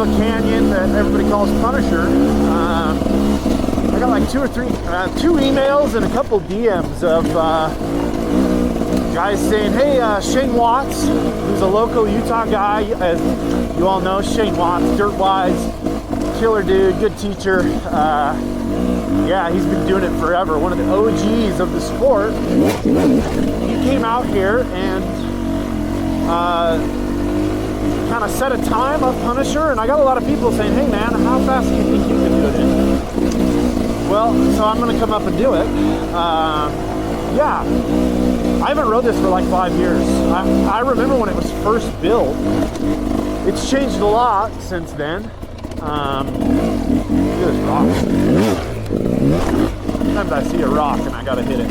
of a canyon that everybody calls Punisher. I got like two emails and a couple DMs of guys saying, hey, Shane Watts, who's a local Utah guy, as you all know, Shane Watts, dirt wise, killer dude, good teacher. Yeah, he's been doing it forever, one of the OGs of the sport. He came out here and kind of set a time of Punisher, and I got a lot of people saying, hey man, how fast do you think you can do it in? Well, so I'm gonna come up and do it. Yeah, I haven't rode this for like 5 years. I remember when it was first built. It's changed a lot since then. Look at this rock. Sometimes I see a rock and I gotta hit it.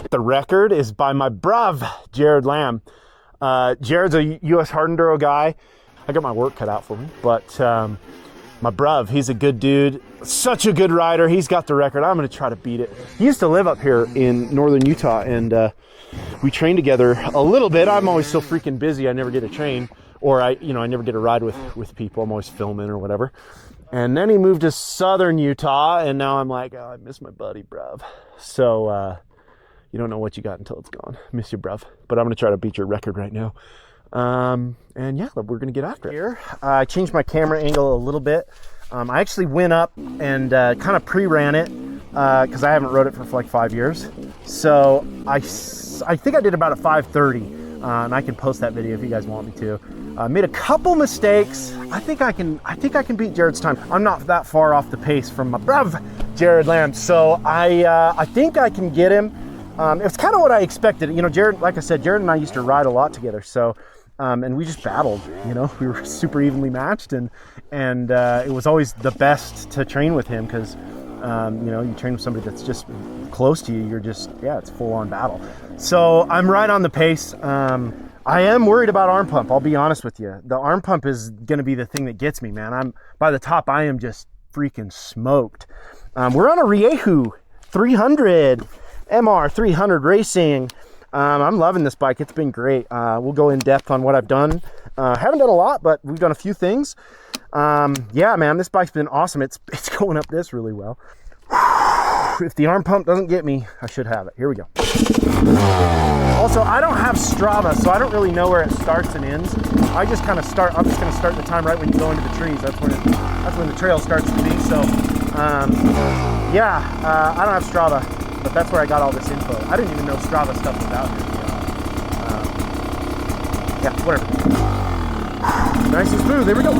The record is by my bruv, Jared Lamb. Jared's a US hard enduro guy. I got my work cut out for me, but my bruv, he's a good dude, such a good rider. He's got the record. I'm gonna try to beat it. He used to live up here in northern Utah, and we trained together a little bit. I'm always so freaking busy, I never get to train, or I never get to ride with people. I'm always filming or whatever. And then he moved to southern Utah, and now I'm like, oh, I miss my buddy, bruv. So you don't know what you got until it's gone. Miss you, bruv. But I'm gonna try to beat your record right now. And yeah, we're gonna get after it. Here, I changed my camera angle a little bit. I actually went up and kind of pre-ran it because I haven't rode it for like 5 years. So I think I did about a 5:30, and I can post that video if you guys want me to. Made a couple mistakes. I think I can beat Jared's time. I'm not that far off the pace from my bruv, Jared Lamb. So I think I can get him. It's kind of what I expected. You know, Jared, like I said, Jared and I used to ride a lot together. So, and we just battled, you know, we were super evenly matched, and it was always the best to train with him because, you know, you train with somebody that's just close to you, you're just, yeah, it's full on battle. So I'm right on the pace. I am worried about arm pump. I'll be honest with you. The arm pump is going to be the thing that gets me, man. By the top, I am just freaking smoked. We're on a Riehu 300. MR 300 racing. I'm loving this bike. It's been great. We'll go in depth on what I've done. Haven't done a lot, but we've done a few things. Yeah, man, this bike's been awesome. It's going up this really well. If the arm pump doesn't get me, I should have it. Here we go. Also, I don't have Strava, so I don't really know where it starts and ends. I just kind of start. I'm just going to start the time right when you go into the trees. That's when the trail starts to be. So, yeah, I don't have Strava. But that's where I got all this info. I didn't even know Strava stuff was out here. Yeah, whatever. Nice and smooth. There we go.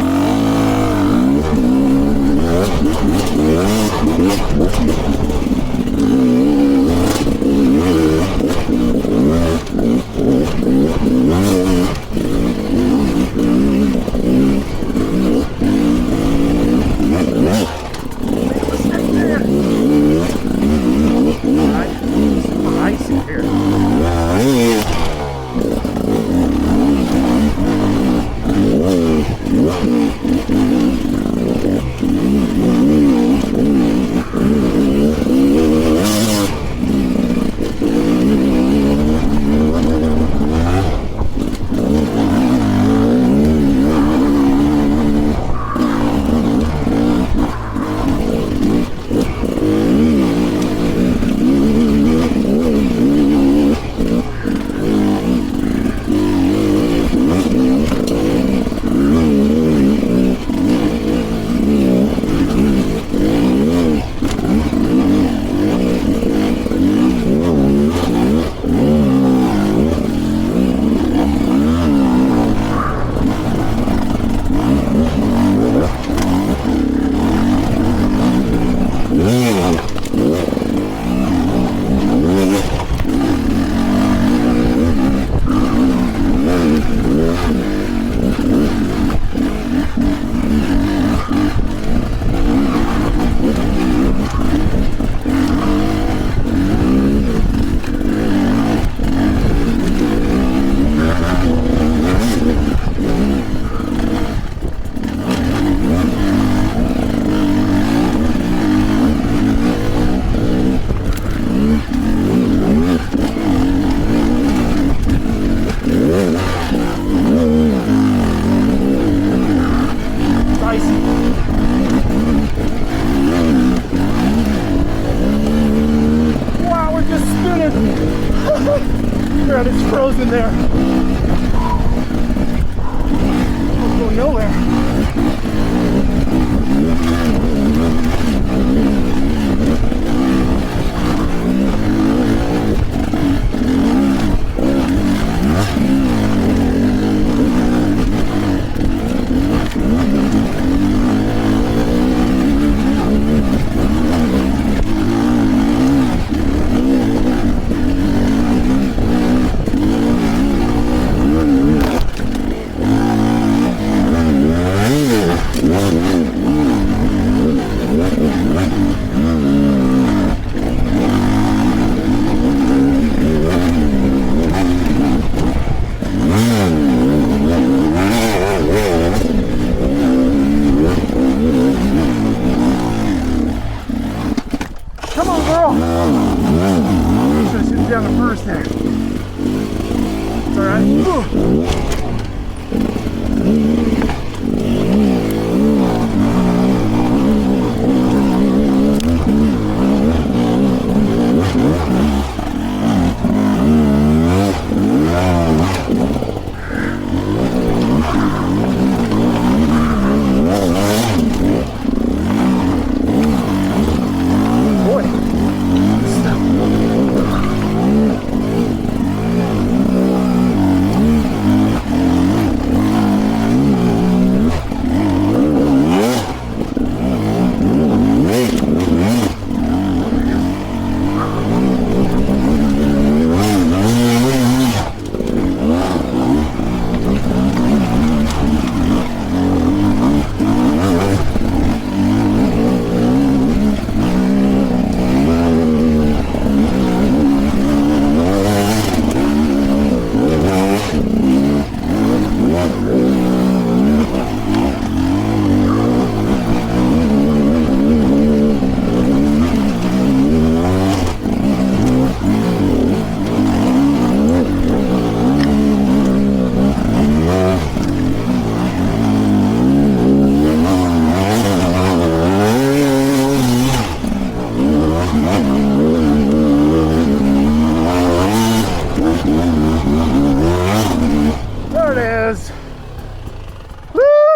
down the first there. It's all right.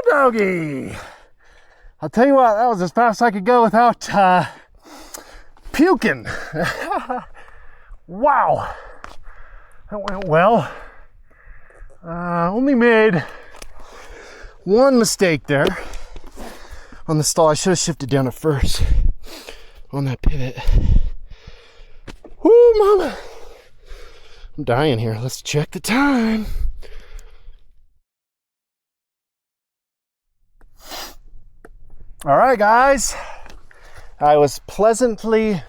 Doggy. I'll tell you what, that was as fast as I could go without puking. Wow, that went well. Only made one mistake there on the stall. I should have shifted down at first on that pivot. Woo, mama, I'm dying here. Let's check the time. All right, guys, I was pleasantly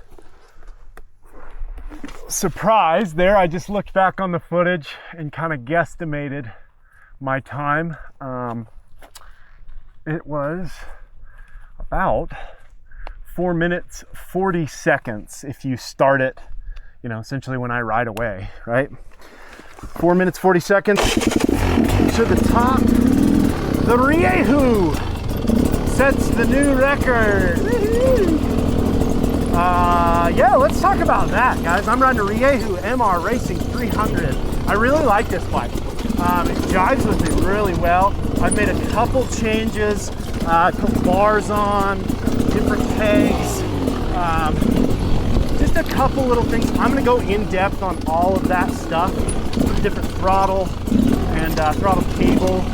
surprised there. I just looked back on the footage and kind of guesstimated my time. It was about 4 minutes, 40 seconds if you start it, you know, essentially when I ride away, right? 4 minutes, 40 seconds to the top. The Riehu sets the new record. Yeah, let's talk about that, guys. I'm riding a Riehu MR Racing 300. I really like this bike. It jives with me really well. I've made a couple changes, put bars on, different pegs, just a couple little things. I'm gonna go in depth on all of that stuff, different throttle and throttle cable.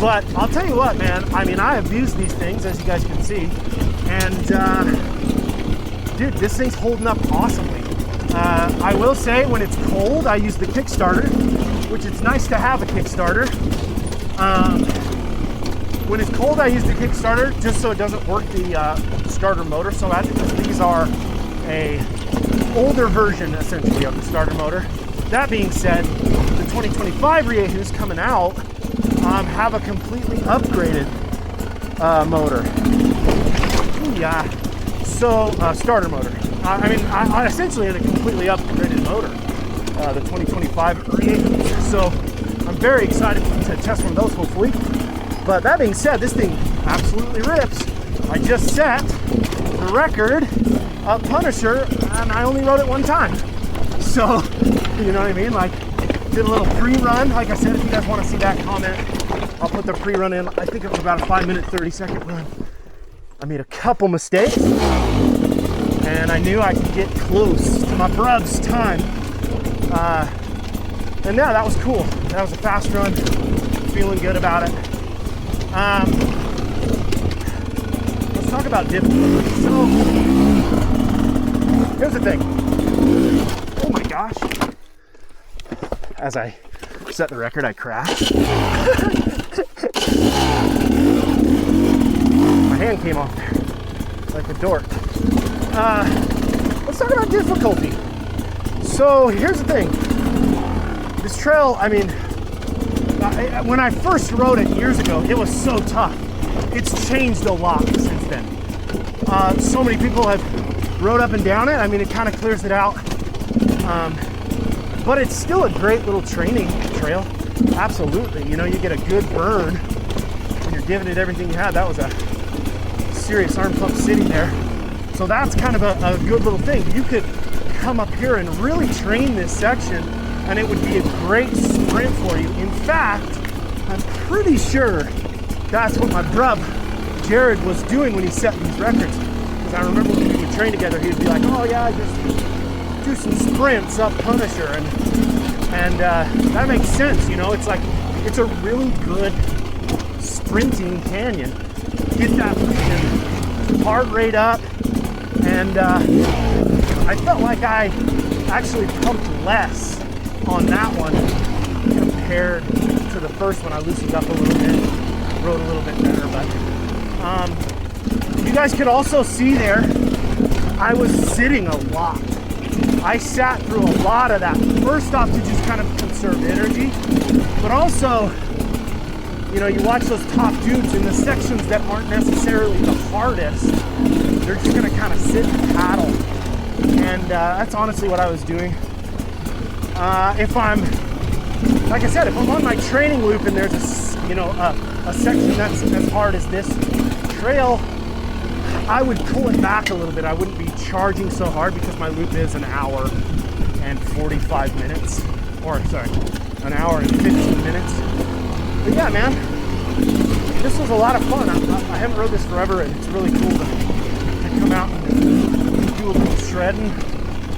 But I'll tell you what, man, I mean, I have used these things, as you guys can see, and dude, this thing's holding up awesomely. I will say, when it's cold, I use the Kickstarter, which it's nice to have a Kickstarter. When it's cold, I use the Kickstarter just so it doesn't work the starter motor so bad, because these are a older version, essentially, of the starter motor. That being said, the 2025 Riehus coming out have a completely upgraded motor. Yeah, so starter motor. I mean, I essentially had a completely upgraded motor, the 2025 Riehus. So I'm very excited to test one of those, hopefully. But that being said, this thing absolutely rips. I just set the record of Punisher, and I only rode it one time. So, you know what I mean? Like, did a little pre-run. Like I said, if you guys want to see that, comment. I'll put the pre-run in. I think it was about a 5-minute, 30-second run. I made a couple mistakes, and I knew I could get close to my bruv's time. And yeah, that was cool. That was a fast run. Feeling good about it. Let's talk about difficulty. So, here's the thing. Oh my gosh. As I set the record, I crashed. My hand came off there like a dork. Let's talk about difficulty. So here's the thing. This trail, I mean, when I first rode it years ago, it was so tough. It's changed a lot since then. So many people have rode up and down it. I mean, it kind of clears it out. but it's still a great little training trail. Absolutely. You know, you get a good burn when you're giving it everything you have. That was a serious arm pump city there. So that's kind of a good little thing. You could come up here and really train this section, and it would be a great sprint for you. In fact, I'm pretty sure that's what my bruv Jared was doing when he set these records. Because I remember when we would train together, he'd be like, oh yeah, just do some sprints up Punisher, and that makes sense. You know, it's like, it's a really good sprinting canyon. Get that heart rate up, and I felt like I actually pumped less on that one compared to the first one. I loosened up a little bit, rode a little bit better, but you guys could also see there, I was sitting a lot. I sat through a lot of that. First off, to just kind of conserve energy, but also, you know, you watch those top dudes in the sections that aren't necessarily the hardest, they're just gonna kind of sit and paddle. And that's honestly what I was doing. If I'm, like I said, if I'm on my training loop and there's a section that's as hard as this trail, I would pull it back a little bit. I wouldn't be charging so hard because my loop is an hour and 45 minutes, or sorry, an hour and 15 minutes. But yeah, man, this was a lot of fun. I haven't rode this forever, and it's really cool to come out and do a little shredding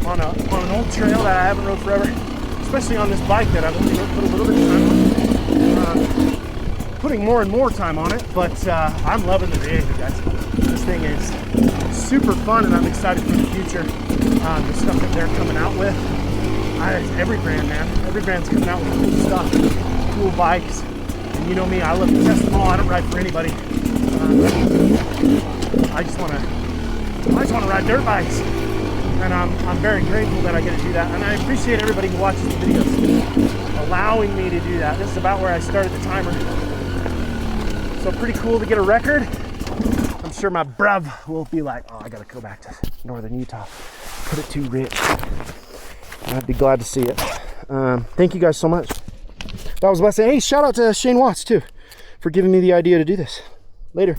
on an old trail that I haven't rode forever, especially on this bike that I've only put a little bit of time on. Putting more and more time on it, but I'm loving the Rieja, guys. This thing is super fun, and I'm excited for the future. The stuff that they're coming out with. Every brand, man. Every brand's coming out with cool stuff, cool bikes. And you know me, I love to test them all. I don't ride for anybody. I just want to ride dirt bikes, and I'm very grateful that I get to do that. And I appreciate everybody who watches the videos, allowing me to do that. This is about where I started the timer. So pretty cool to get a record. I'm sure my bruv will be like, oh, I gotta go back to northern Utah, put it too rich. I'd be glad to see it. Thank you guys so much. That was a blessing. Hey, shout out to Shane Watts too for giving me the idea to do this. Later.